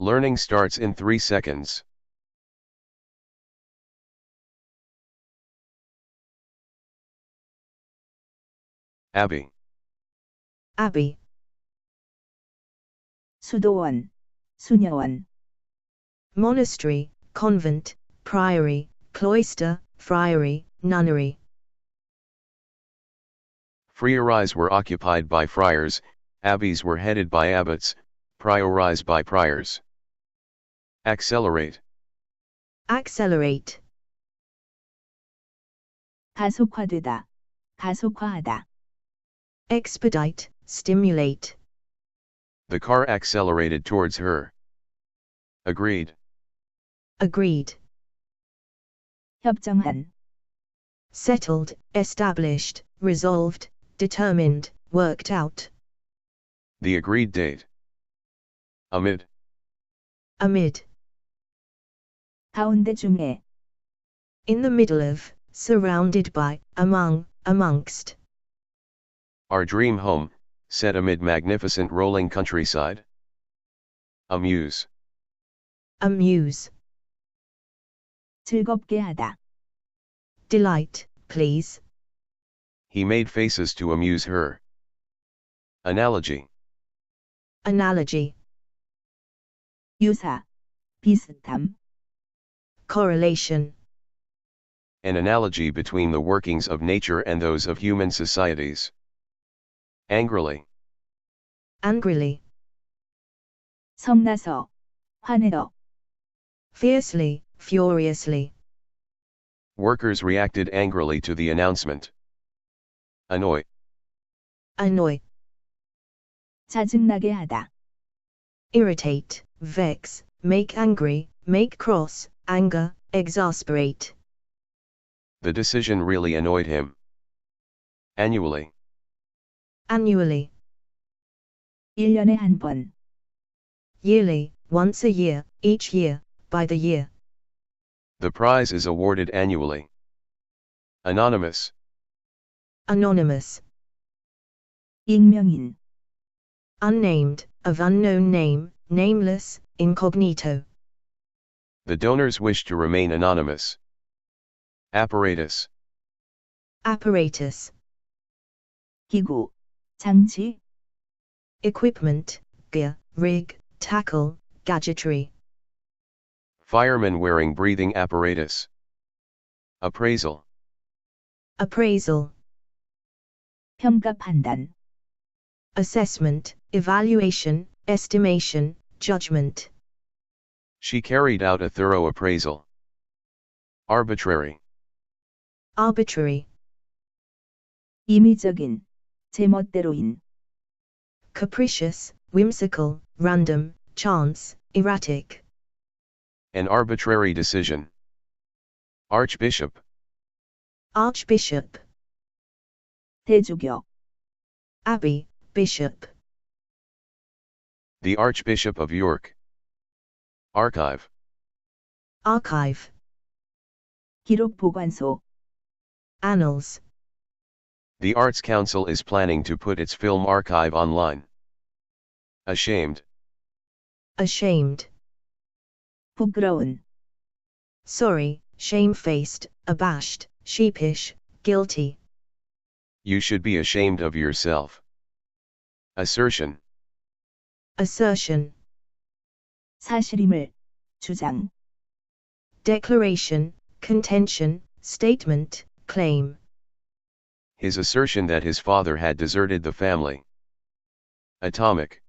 Learning starts in 3 seconds. Abbey. Abbey. 수도원, 수녀원. Monastery, convent, priory, cloister, friary, nunnery. Frieries were occupied by friars, abbeys were headed by abbots, priories by priors. Accelerate. Accelerate. 가속화되다, 가속화하다. Expedite, stimulate. The car accelerated towards her. Agreed. Agreed. 협정한. Settled, established, resolved, determined, worked out. The agreed date. Amid. Amid. 가운데 중에. In the middle of, surrounded by, among, amongst. Our dream home, set amid magnificent rolling countryside. Amuse. Amuse. 즐겁게 하다. Delight, please. He made faces to amuse her. Analogy. Analogy. 유사, 비슷함. Correlation. An analogy between the workings of nature and those of human societies. Angrily. Angrily. 성나서, 화내어. Fiercely, furiously. Workers reacted angrily to the announcement. Annoy. Annoy. 짜증나게 하다. Irritate, vex, make angry, make cross, anger, exasperate. The decision really annoyed him. Annually. Annually. 1년에 한 번. Yearly, once a year, each year, by the year. The prize is awarded annually. Anonymous. Anonymous. 익명인. Unnamed, of unknown name, nameless, incognito. The donors wish to remain anonymous. Apparatus. Apparatus. 기구, 장치. Equipment, gear, rig, tackle, gadgetry. Fireman wearing breathing apparatus. Appraisal. Appraisal. 평가 판단. Assessment, evaluation, estimation, judgment. She carried out a thorough appraisal. Arbitrary. Arbitrary. 임의적인, 제멋대로인. Capricious, whimsical, random, chance, erratic. An arbitrary decision. Archbishop. Archbishop. 대주교. Abbey, bishop. The Archbishop of York. Archive. Archive. 기록 보관소. Annals. The Arts Council is planning to put its film archive online. Ashamed. Ashamed. 부끄러운. Sorry, shamefaced, abashed, sheepish, guilty. You should be ashamed of yourself. Assertion. Assertion. 사실임을, 주장. Declaration, contention, statement, claim. His assertion that his father had deserted the family. Atomic.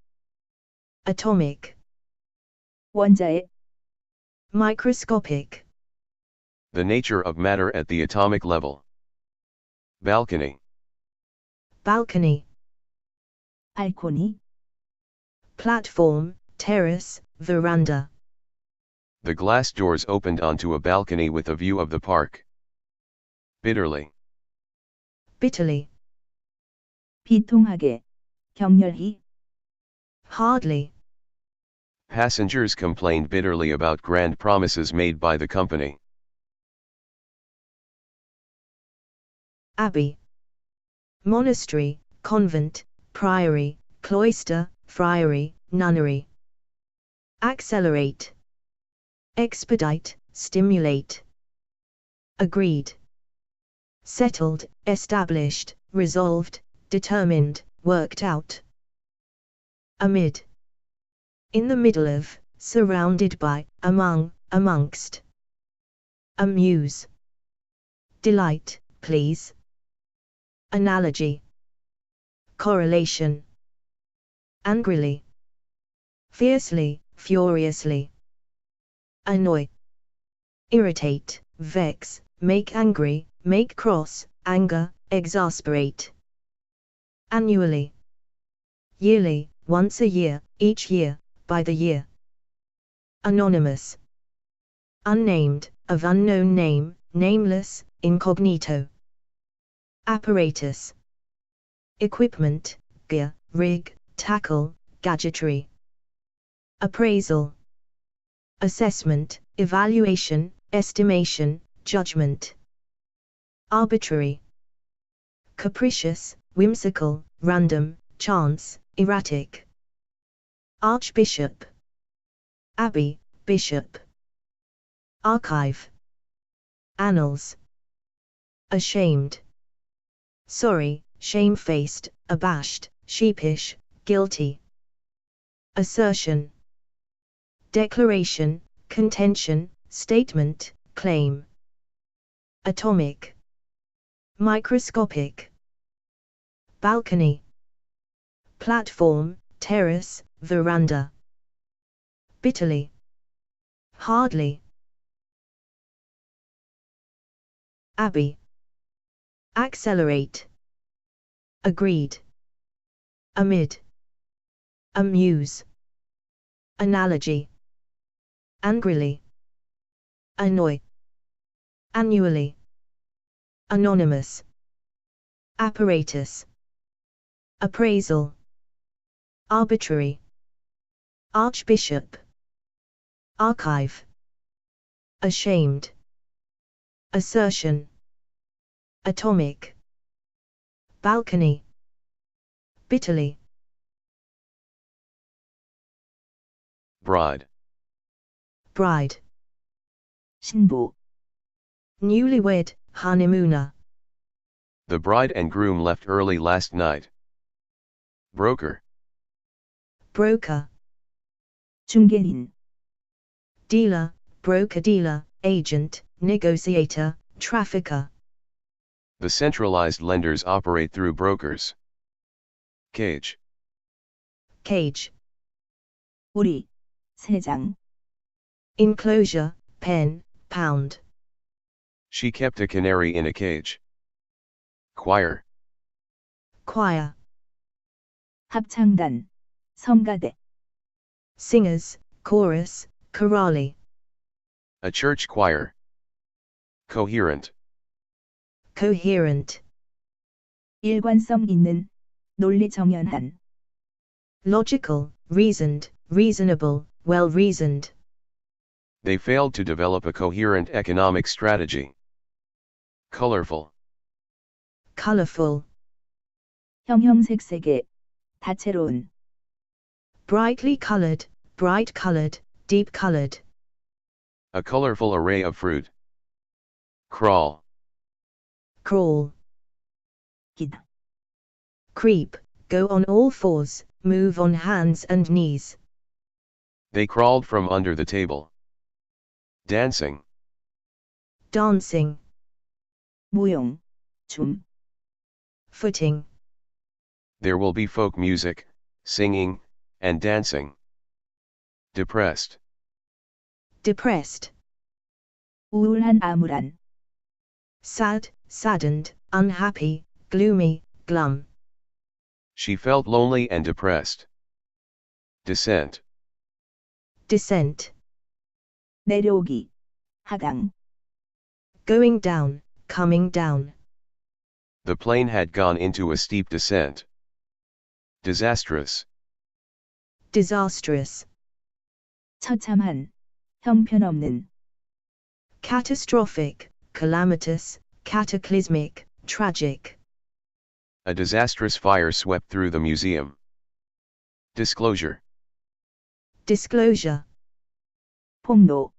Atomic. 원자의. Microscopic. The nature of matter at the atomic level. Balcony. Balcony. 발코니. Platform, terrace, veranda. The glass doors opened onto a balcony with a view of the park. Bitterly. Bitterly. 비통하게, 격렬히. Hardly. Passengers complained bitterly about grand promises made by the company. Abbey. Monastery, convent, priory, cloister, friary, nunnery. accelerate, expedite, stimulate. Agreed, settled, established, resolved, determined, worked out. Amid, in the middle of, surrounded by, among, amongst. Amuse, delight, please. Analogy, correlation. Angrily, fiercely, furiously. Annoy, irritate, vex, make angry, make cross, anger, exasperate. Annually, yearly, once a year, each year, by the year. Anonymous, unnamed, of unknown name, nameless, incognito. Apparatus, equipment, gear, rig, tackle, gadgetry. Appraisal, assessment, evaluation, estimation, judgment. Arbitrary, capricious, whimsical, random, chance, erratic. Archbishop, abbey, bishop. Archive, annals. Ashamed, sorry, shamefaced, abashed, sheepish, guilty. Assertion, declaration, contention, statement, claim. Atomic, microscopic. Balcony, platform, terrace, veranda. Bitterly, hardly. Abbey, accelerate. Agreed, amid. Amuse, analogy. Angrily, annoy. Annually, anonymous. Apparatus, appraisal. Arbitrary, archbishop. Archive, ashamed. Assertion, atomic. Balcony, bitterly. Bride, Bride, 신부, newlywed, honeymooner. the bride and groom left early last night. Broker, Broker, 중개인, dealer, broker-dealer, agent, negotiator, trafficker. the centralized lenders operate through brokers. Cage, Cage, 우리, 세장, enclosure, pen, pound. she kept a canary in a cage. Choir, Choir, 합창단, 성가대, singers, chorus, chorale. a church choir. Coherent, Coherent, 일관성 있는, 논리 정연한, logical, reasoned, reasonable, well-reasoned. they failed to develop a coherent economic strategy. Colorful, Colorful, 형형색색의, 다채로운, brightly colored, bright-colored, deep-colored. a colorful array of fruit. Crawl, Crawl, 기다, creep, go on all fours, move on hands and knees. they crawled from under the table. Dancing, Dancing, 무용, 춤, footing. there will be folk music, singing, and dancing. Depressed, Depressed, 우울한 암울한, sad, saddened, unhappy, gloomy, glum. she felt lonely and depressed. Descent, Descent, 내려오기, 하강, going down, coming down. the plane had gone into a steep descent. Disastrous, Disastrous, 처참한, 형편없는, catastrophic, calamitous, cataclysmic, tragic. a disastrous fire swept through the museum. Disclosure, Disclosure, 폭로,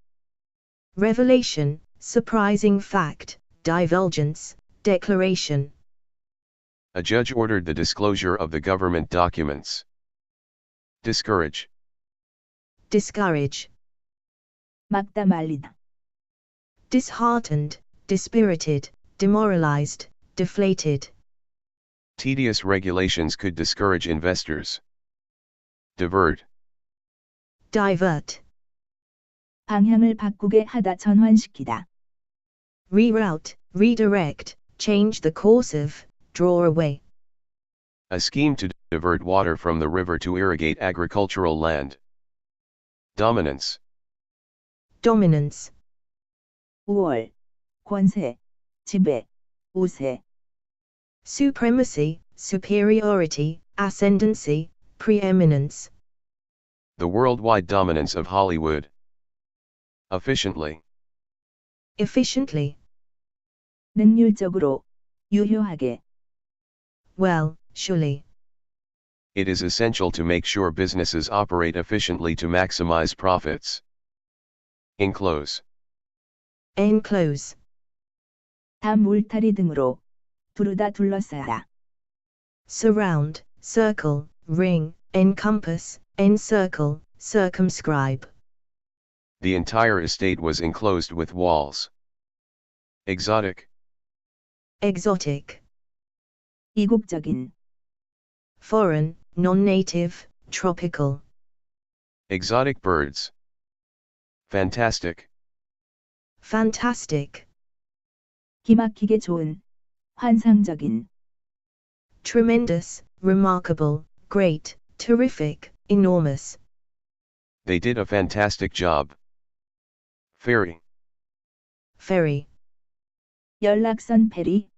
revelation, surprising fact, divulgence, declaration. A judge ordered the disclosure of the government documents. Discourage. Discourage. 막다 말리다, Disheartened, dispirited, demoralized, deflated. Tedious regulations could discourage investors. Divert. Divert. 방향을 바꾸게 하다 전환시키다, Reroute, redirect, change the course of, draw away. A scheme to divert water from the river to irrigate agricultural land. Dominance. Dominance. 우월, 권세, 지배, 우세, Supremacy, superiority, ascendancy, preeminence. The worldwide dominance of Hollywood. Efficiently. Efficiently. 능률적으로, 유효하게, Well, surely. It is essential to make sure businesses operate efficiently to maximize profits. Enclose. Enclose. 다 물타리 등으로, 두루다 둘러싸다, Surround, circle, ring, encompass, encircle, circumscribe. The entire estate was enclosed with walls. Exotic. Exotic. 이국적인, Foreign, non-native, tropical. Exotic birds. Fantastic. Fantastic. 기막히게 좋은, 환상적인, Tremendous, remarkable, great, terrific, enormous. They did a fantastic job. Ferry. Ferry. 연락선 페리,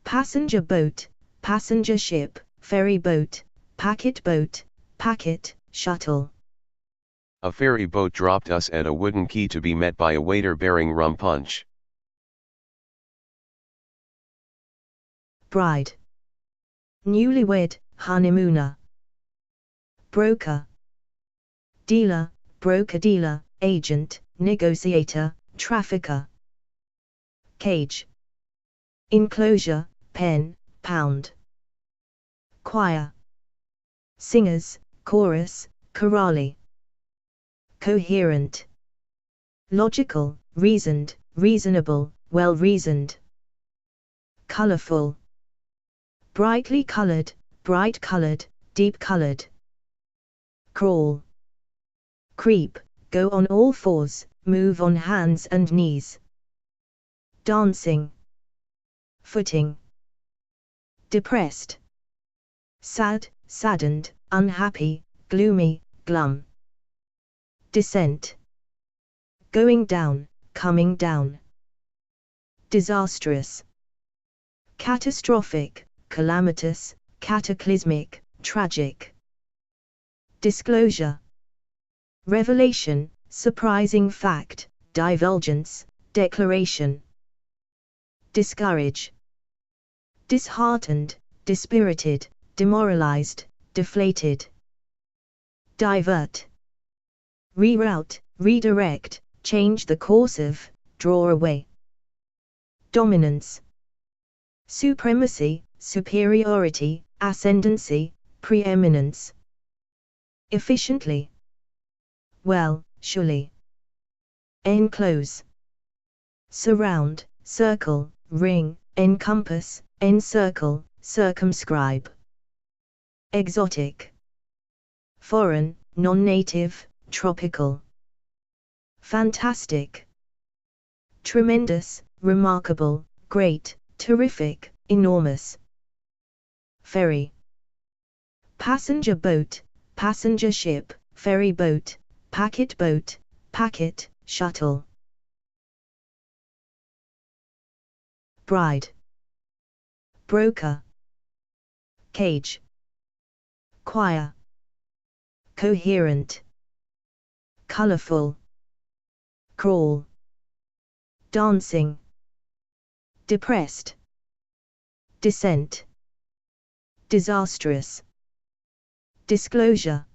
Passenger boat, passenger ship, ferry boat, packet, shuttle. A ferry boat dropped us at a wooden quay to be met by a waiter bearing rum punch. Bride. Newlywed, honeymooner. Broker. Dealer, broker-dealer, agent, negotiator, trafficker. Cage. Enclosure, pen, pound. Choir. Singers, chorus, chorale. Coherent. Logical, reasoned, reasonable, well-reasoned. Colorful. Brightly colored, bright-colored, deep-colored. Crawl. Creep, go on all fours, move on hands and knees. Dancing. Footing. Depressed. Sad, saddened, unhappy, gloomy, glum. Descent. Going down, coming down. Disastrous. Catastrophic, calamitous, cataclysmic, tragic. Disclosure. Revelation, surprising fact, divulgence, declaration. Discourage. Disheartened, dispirited, demoralized, deflated. Divert. Reroute, redirect, change the course of, draw away. Dominance. Supremacy, superiority, ascendancy, preeminence. Efficiently. Well, surely. Enclose. Surround, circle, ring, encompass, encircle, circumscribe. Exotic. Foreign, non-native, tropical. Fantastic. Tremendous, remarkable, great, terrific, enormous. Ferry. Passenger boat, passenger ship, ferry boat, packet, shuttle. Bride. Broker. Cage. Choir. Coherent. Colorful. Crawl. Dancing. Depressed. Descent. Disastrous. Disclosure.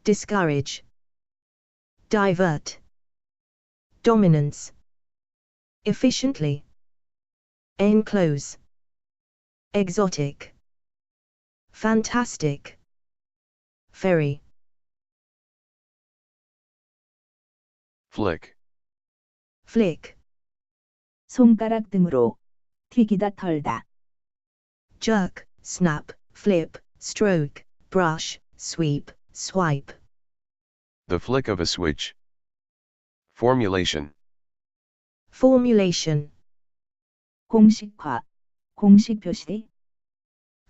Discourage. divert, dominance, efficiently, enclose, exotic, fantastic, ferry, flick, flick, 손가락 등으로 튀기다 털다. jerk, snap, flip, stroke, brush, sweep, swipe, the flick of a switch. Formulation, formulation, 공식화, 공식 표시.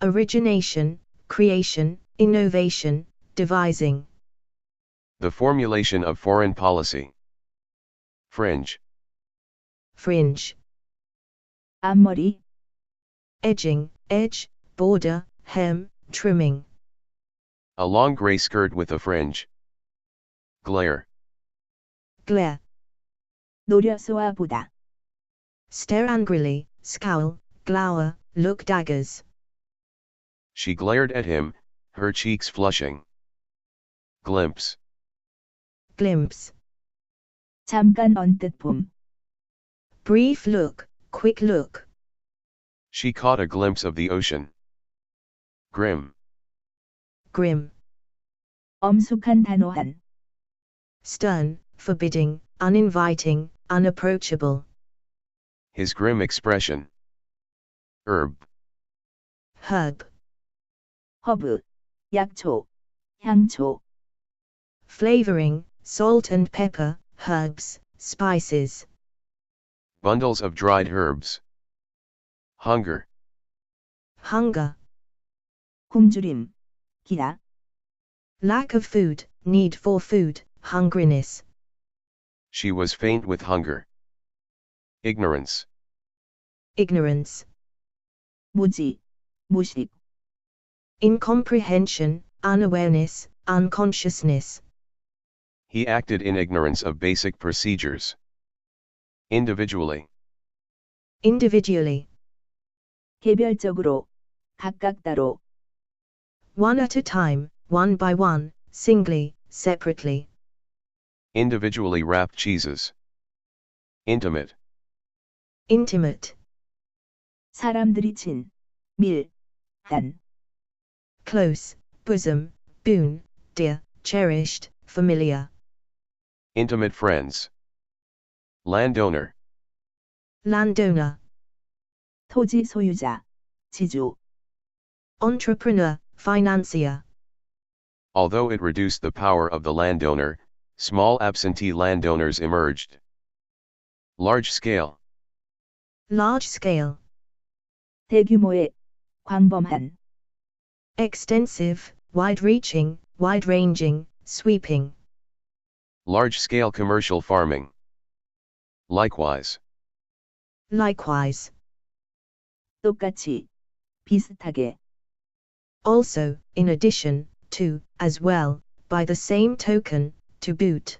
origination, creation, innovation, devising, the formulation of foreign policy. Fringe, fringe, 앞머리, edging, edge, border, hem, trimming, a long gray skirt with a fringe. Glare, glare, 노려 쏘아보다. stare angrily, scowl, glower, look daggers, she glared at him, her cheeks flushing. Glimpse, glimpse, 잠깐 언뜻 봄. brief look, quick look, she caught a glimpse of the ocean. Grim, grim, 엄숙한 단호한. stern, forbidding, uninviting, unapproachable, his grim expression. Herb, herb, 허브, 약초, 향초. flavoring, salt and pepper, herbs, spices, bundles of dried herbs. Hunger, hunger, 굶주림, 기라. lack of food, need for food, hungriness, she was faint with hunger. Ignorance, ignorance, 무지, 무식. incomprehension, unawareness, unconsciousness, he acted in ignorance of basic procedures. Individually, individually, 개별적으로, 각각 따로. one at a time, one by one, singly, separately, individually wrapped cheeses. Intimate, intimate, 사람들이 친, 밀, 단. close, bosom, boon, dear, cherished, familiar, intimate friends. Landowner, landowner, 토지 소유자, 지주. entrepreneur, financier, although it reduced the power of the landowner, small absentee landowners emerged. Large scale, large scale, 대규모의, 광범한. extensive, wide-reaching, wide-ranging, sweeping, large scale commercial farming. Likewise, likewise, 똑같이, 비슷하게. also, in addition, to, as well, by the same token, to boot,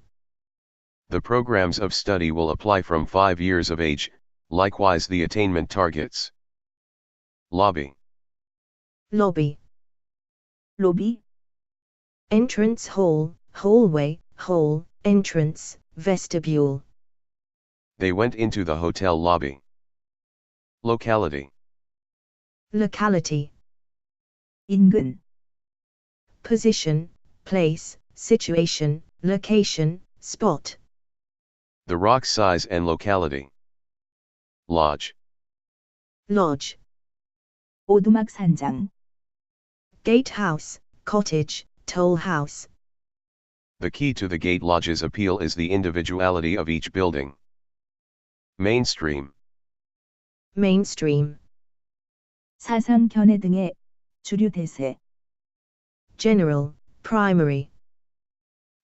the programs of study will apply from 5 years of age, likewise the attainment targets. Lobby, lobby, 로비, entrance hall, hallway, hall, entrance, vestibule, they went into the hotel lobby. Locality, locality, 인근. position, place, situation, location, spot, the rock size and locality. Lodge, lodge, 오두막 산장. gatehouse, cottage, toll house, the key to the gate lodge's appeal is the individuality of each building. Mainstream, mainstream, 사상 견해 등의 주류 대세. general, primary,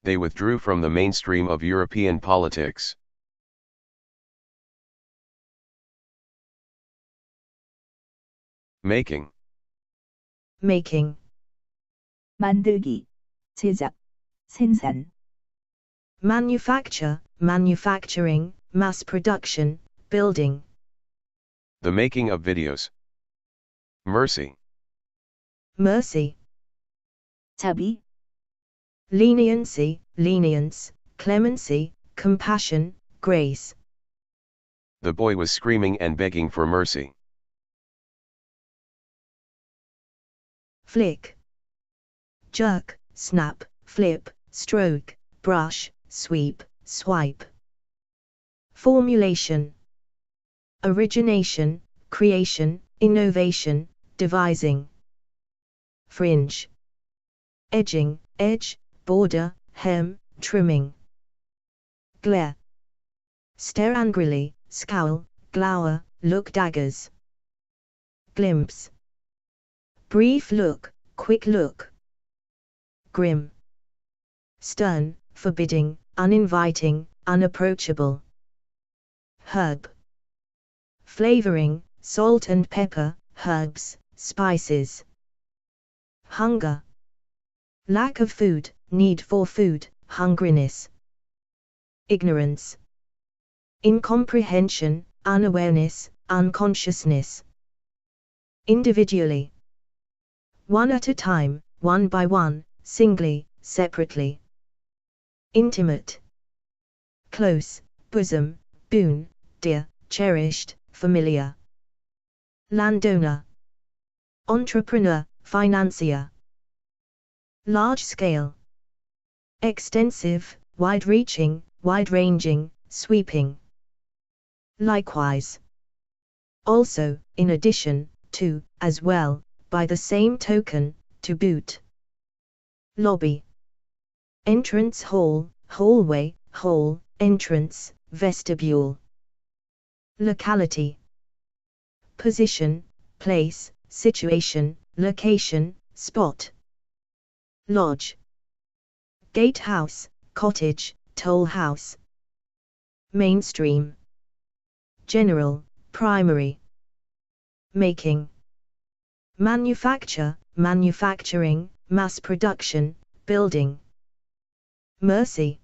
they withdrew from the mainstream of European politics. Making, making, 만들기, 제작, 생산. manufacture, manufacturing, mass production, building, the making of videos. Mercy, mercy, 자비, leniency, lenience, clemency, compassion, grace. The boy was screaming and begging for mercy. Flick. Jerk, snap, flip, stroke, brush, sweep, swipe. Formulation. Origination, creation, innovation, devising. Fringe. Edging, edge, border, hem, trimming. Glare. Stare angrily, scowl, glower, look daggers. Glimpse. Brief look, quick look. Grim. Stern, forbidding, uninviting, unapproachable. Herb. Flavoring, salt and pepper, herbs, spices. Hunger. Lack of food, need for food, hungriness. Ignorance. Incomprehension, unawareness, unconsciousness. Individually. One at a time, one by one, singly, separately. Intimate. Close, bosom, boon, dear, cherished, familiar. Landowner. Entrepreneur, financier. Large scale. Extensive, wide-reaching, wide-ranging, sweeping. Likewise. Also, in addition, to, as well, by the same token, to boot. Lobby. Entrance hall, hallway, hall, entrance, vestibule. Locality. Position, place, situation, location, spot. Lodge. Gatehouse, cottage, toll house. Mainstream. General, primary. Making. Manufacture, manufacturing, mass production, building. Mercy.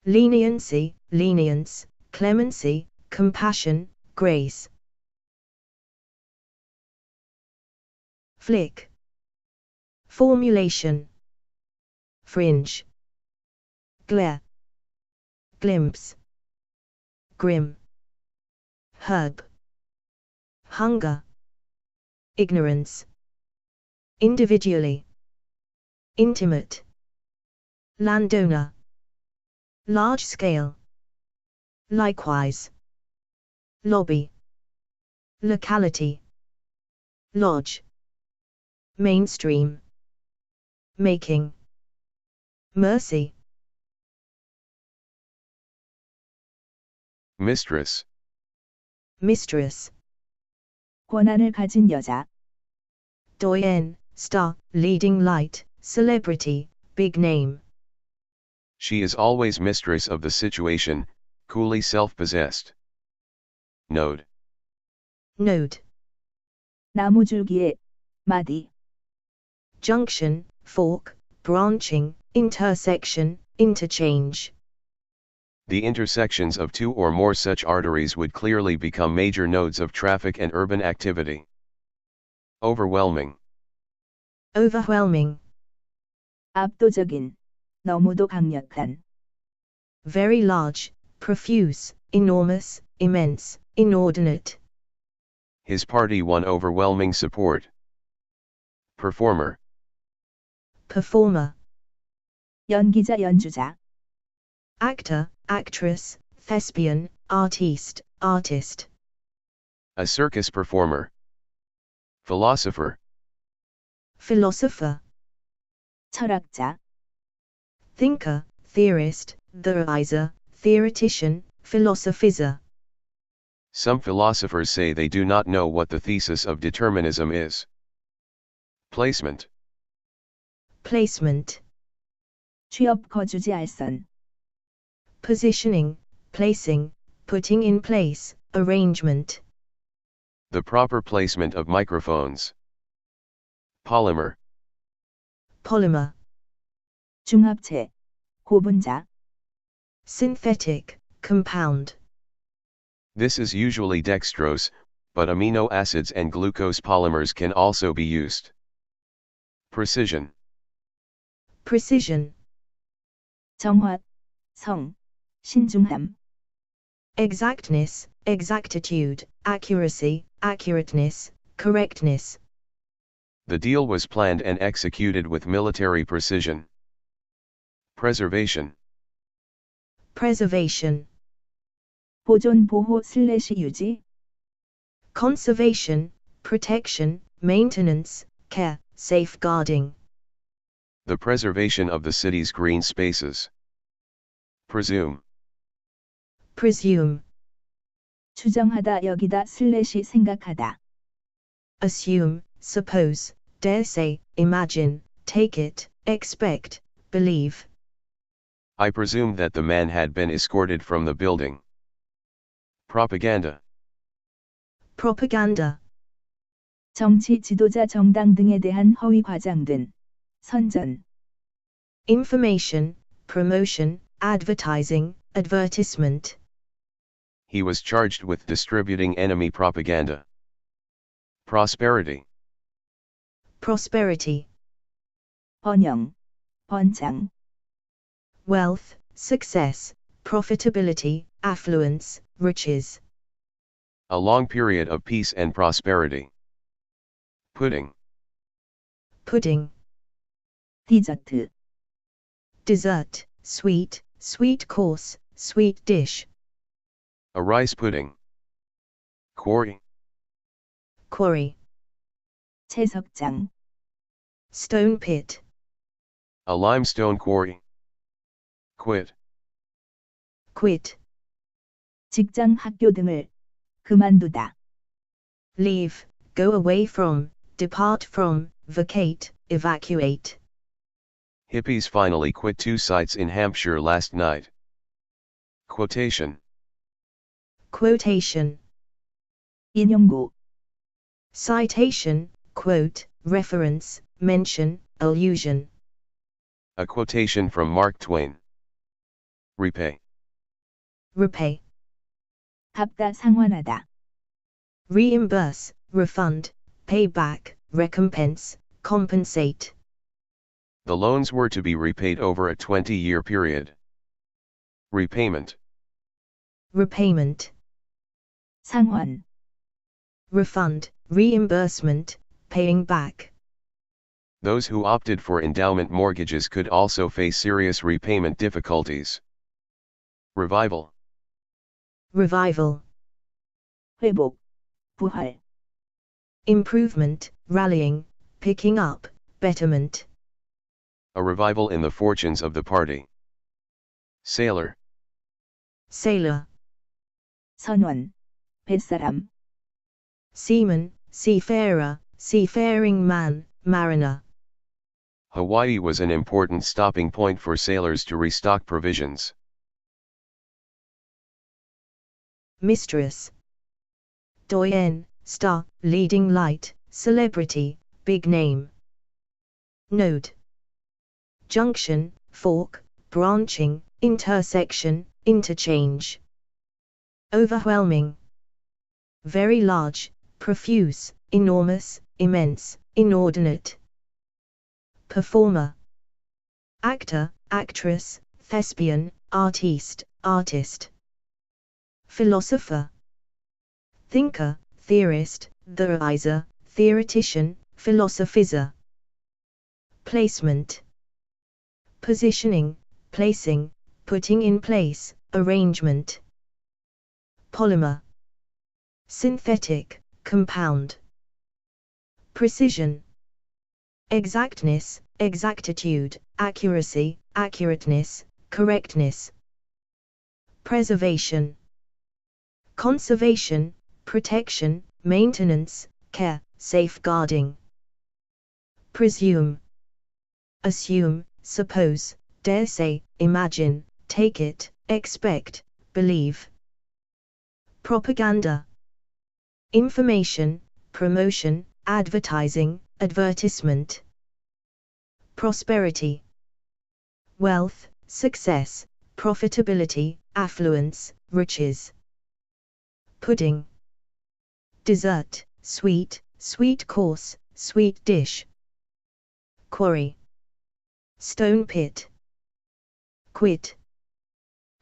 Leniency, lenience, clemency, compassion, grace. Flick. Formulation. Fringe. Glare. Glimpse. Grim. Herb. Hunger. Ignorance. Individually. Intimate. Landowner. Large scale. Likewise. Lobby. Locality. Lodge. Mainstream. Making. Mercy. Mistress. Mistress. 권한을 가진 여자. Doyenne, star, leading light, celebrity, big name. She is always mistress of the situation, coolly self-possessed. Node. Node. 나무줄기의 마디. Junction, fork, branching, intersection, interchange. The intersections of two or more such arteries would clearly become major nodes of traffic and urban activity. Overwhelming. Overwhelming. 압도적인. 너무도 강력한. Very large, profuse, enormous, immense, inordinate. His party won overwhelming support. Performer. Performer. 연기자 연주자. Actor, actress, thespian, artiste, artist. A circus performer. Philosopher. Philosopher. 철학자. Thinker, theorist, theorizer, theoretician, philosophizer. Some philosophers say they do not know what the thesis of determinism is. Placement. Placement. 취업 거주지 알선. Positioning, placing, putting in place, arrangement. The proper placement of microphones. Polymer. Polymer. 중합체. 고분자. Synthetic, compound. This is usually dextrose, but amino acids and glucose polymers can also be used. Precision. Precision. 정확. 성, 신중함. exactness, exactitude, accuracy, accurateness, correctness. The deal was planned and executed with military precision. Preservation. preservation, 보존 보호 슬래시 유지. conservation, protection, maintenance, care, safeguarding. The preservation of the city's green spaces. Presume. presume, 추정하다 여기다 슬래시 생각하다. assume, suppose, dare say, imagine, take it, expect, believe. I presume that the man had been escorted from the building. Propaganda. propaganda, 정치 지도자 정당 등에 대한 허위 과장된 선전. information, promotion, advertising, advertisement. He was charged with distributing enemy propaganda. Prosperity. prosperity, 번영, 번창. wealth, success, profitability, affluence, riches. A long period of peace and prosperity. Pudding. pudding, 디저트. dessert, sweet, sweet course, sweet dish. A rice pudding. Quarry. quarry, 채석장. stone pit, A limestone quarry. Quit. quit, 직장 학교 등을 그만두다. leave, go away from, depart from, vacate, evacuate. Hippies finally quit 2 sites in Hampshire last night. Quotation. quotation, 인용구. citation, quote, reference, mention, allusion. A quotation from Mark Twain. Repay. repay, 갚다 상환하다. reimburse, refund, pay back, recompense, compensate. The loans were to be repaid over a 20-year period. Repayment. repayment, 상환. refund, reimbursement, paying back. Those who opted for endowment mortgages could also face serious repayment difficulties. Revival. revival, 회복. 부활. improvement, rallying, picking up, betterment. A revival in the fortunes of the party. Sailor. sailor, 선원. 뱃사람. seaman, seafarer, seafaring man, mariner. Hawaii was an important stopping point for sailors to restock provisions. Mistress, doyen, star, leading light, celebrity, big name. Node, junction, fork, branching, intersection, interchange. Overwhelming, very large, profuse, enormous, immense, inordinate. Performer, actor, actress, thespian, artiste, artist. Philosopher, thinker, theorist, theorizer, theoretician, philosophizer. Placement, positioning, placing, putting in place, arrangement. Polymer, synthetic, compound. Precision, exactness, exactitude, accuracy, accurateness, correctness. Preservation, conservation, protection, maintenance, care, safeguarding. Presume, assume, suppose, dare say, imagine, take it, expect, believe. Propaganda, information, promotion, advertising, advertisement. Prosperity, wealth, success, profitability, affluence, riches. Pudding, dessert, sweet, sweet course, sweet dish. Quarry, stone pit. Quit,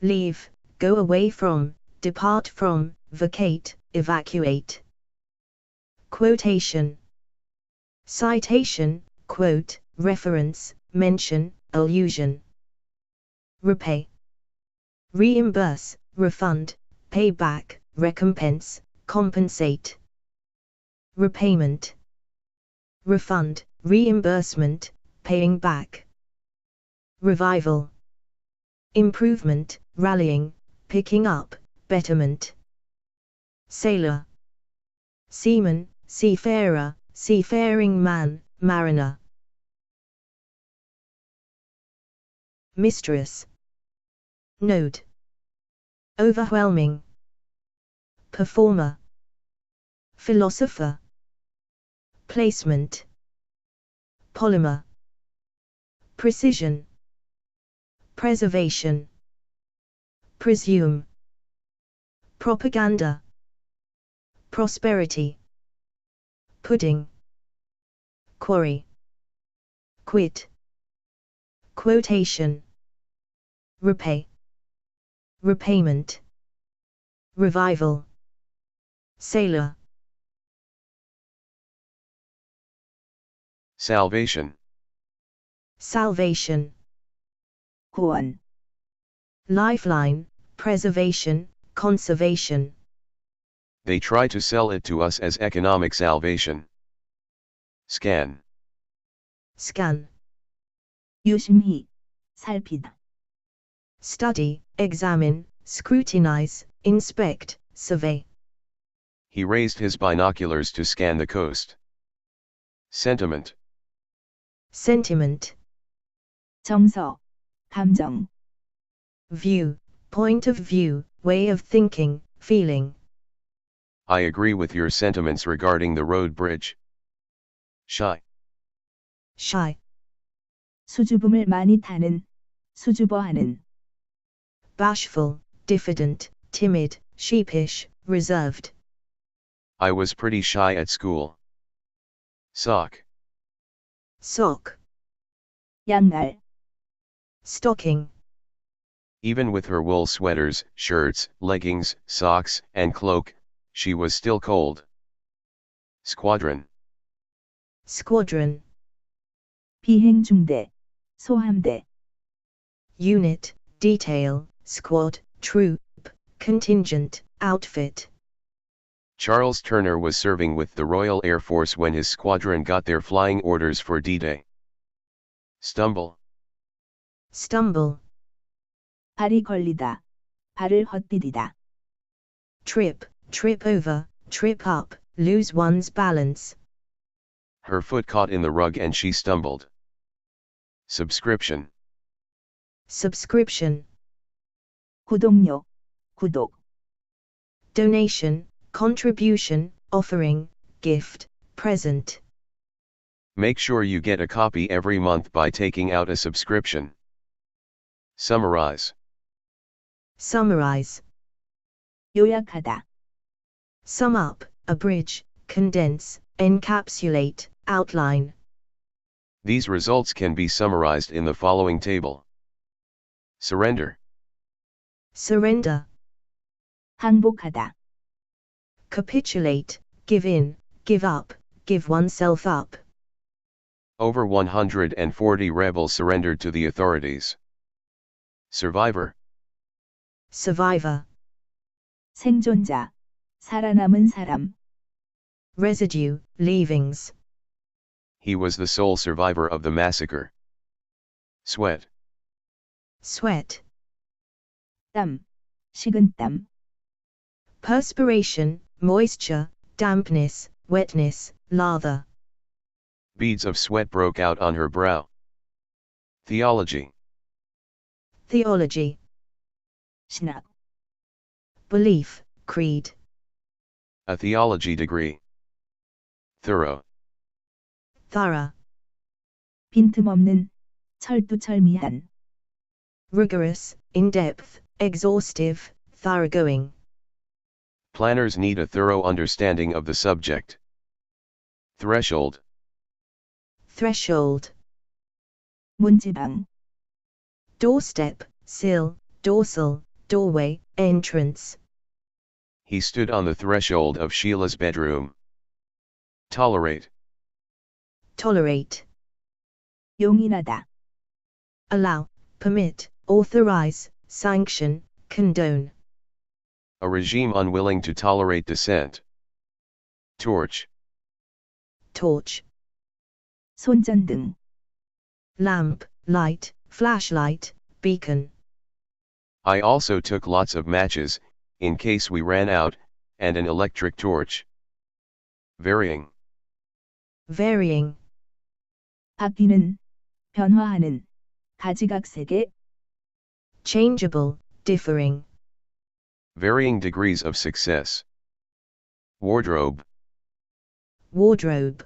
leave, go away from, depart from, vacate, evacuate. Quotation. Citation, quote, reference, mention, allusion. Repay. Reimburse, refund, pay back, recompense, compensate. Repayment. Refund, reimbursement, paying back. Revival. Improvement, rallying, picking up, betterment. Sailor. Seaman, seafarer, seafaring man, mariner. Mistress. Node. Overwhelming. Performer. Philosopher. Placement. Polymer. Precision. Preservation. Presume. Propaganda. Prosperity. Pudding. Quarry. Quit. Quotation. Repay. Repayment. Revival. Sailor. Salvation. Salvation. 구원, Lifeline, preservation, conservation. They try to sell it to us as economic salvation. Scan. Scan. 유심히, 살피다, Study, examine, scrutinize, inspect, survey. He raised his binoculars to scan the coast. Sentiment. Sentiment. 정서, 감정, View, point of view, way of thinking, feeling. I agree with your sentiments regarding the road bridge. Shy. Shy. 수줍음을 많이 타는, 수줍어하는, Bashful, diffident, timid, sheepish, reserved. I was pretty shy at school. Sock. Sock. 양말, Stocking. Even with her wool sweaters, shirts, leggings, socks, and cloak, she was still cold. Squadron. Squadron. 비행 중대, 소함대, Unit, detail, squad, troop, contingent, outfit. Charles Turner was serving with the Royal Air Force when his squadron got their flying orders for D-Day. Stumble. Stumble. 발이 걸리다, 발을 헛디디다, Trip, trip over, trip up, lose one's balance. Her foot caught in the rug and she stumbled. Subscription. Subscription. 구독료, 구독, Donation, contribution, offering, gift, present. Make sure you get a copy every month by taking out a subscription. Summarize. Summarize. 요약하다, Sum up, abridge, condense, encapsulate, outline. These results can be summarized in the following table. Surrender. Surrender. 항복하다, Capitulate, give in, give up, give oneself up. Over 140 rebels surrendered to the authorities. Survivor. Survivor. 생존자, 살아남은 사람, Residue, leavings. He was the sole survivor of the massacre. Sweat. Sweat. 땀, 식은땀, Perspiration, moisture, dampness, wetness, lather. Beads of sweat broke out on her brow. Theology. Theology. 신학, Belief, creed. A theology degree. Thorough. Thorough. 빈틈없는, 철두철미한, Rigorous, in-depth, exhaustive, thoroughgoing. Planners need a thorough understanding of the subject. Threshold. Threshold. 문지방, Doorstep, sill, dorsal, doorway, entrance. He stood on the threshold of Sheila's bedroom. Tolerate. Tolerate. 용인하다. Allow, permit, authorize, sanction, condone. A regime unwilling to tolerate dissent. Torch. Torch. 손전등. Lamp, light, flashlight, beacon. I also took lots of matches, in case we ran out, and an electric torch. Varying. Varying. 바뀌는, 변화하는, 가지각색의, Changeable, differing. Varying degrees of success. Wardrobe. Wardrobe.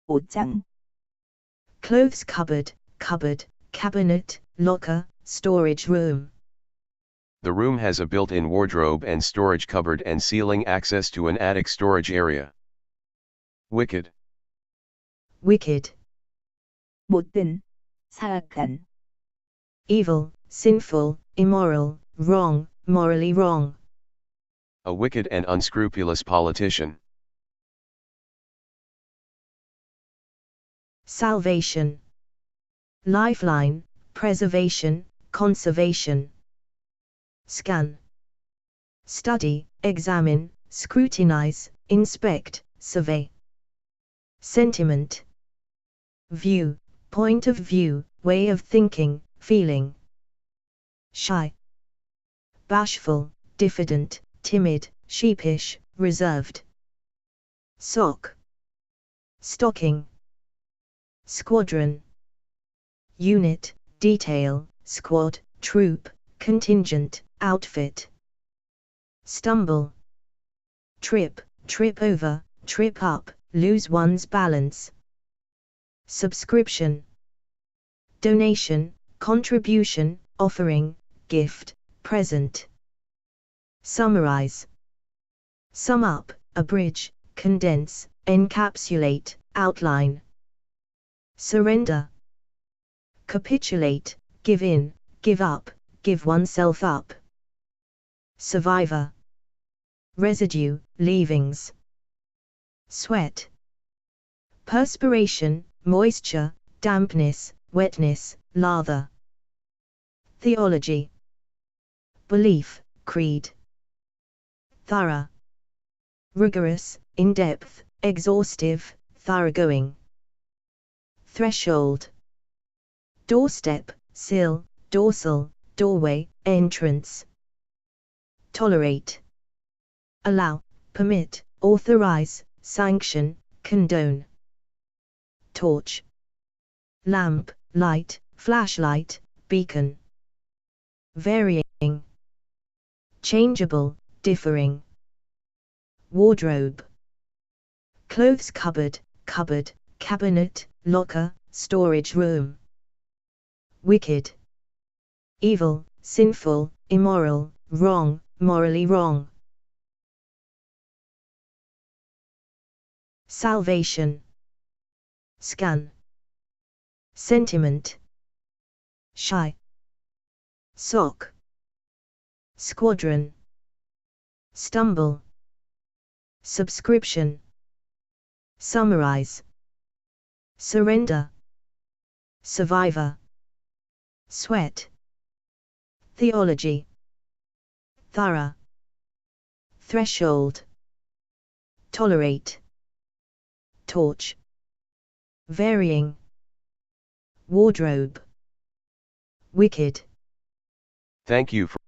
옷장, Clothes cupboard, cupboard, cabinet, locker, storage room. The room has a built-in wardrobe and storage cupboard and ceiling access to an attic storage area. Wicked. Wicked. 못된, 사악한, Evil, sinful, immoral, wrong, morally wrong. A wicked and unscrupulous politician. Salvation. Lifeline, preservation, conservation. Scan. Study, examine, scrutinize, inspect, survey. Sentiment. View, point of view, way of thinking, feeling. Shy. Bashful, diffident, timid, sheepish, reserved. Sock. Stocking. Squadron. Unit, detail, squad, troop, contingent, outfit. Stumble. Trip, trip over, trip up, lose one's balance. Subscription. Donation, contribution, offering, gift, present. Summarize. Sum up, abridge, condense, encapsulate, outline. Surrender. Capitulate, give in, give up, give oneself up. Survivor. Residue, leavings. Sweat. Perspiration, moisture, dampness, wetness, lather. Theology. Belief, creed. Thorough. Rigorous, in-depth, exhaustive, thoroughgoing. Threshold. Doorstep, sill, dorsal, doorway, entrance. Tolerate. Allow, permit, authorize, sanction, condone. Torch. Lamp, light, flashlight, beacon. Varying. Changeable, differing. Wardrobe. Clothes cupboard, cupboard, cabinet, locker, storage room. Wicked. Evil, sinful, immoral, wrong, morally wrong. Salvation. Scan. Sentiment. Shy. Sock. Squadron. Stumble. Subscription. Summarize. Surrender. Survivor. Sweat. Theology. Thorough. Threshold. Tolerate. Torch. Varying. Wardrobe. Wicked. Thank you for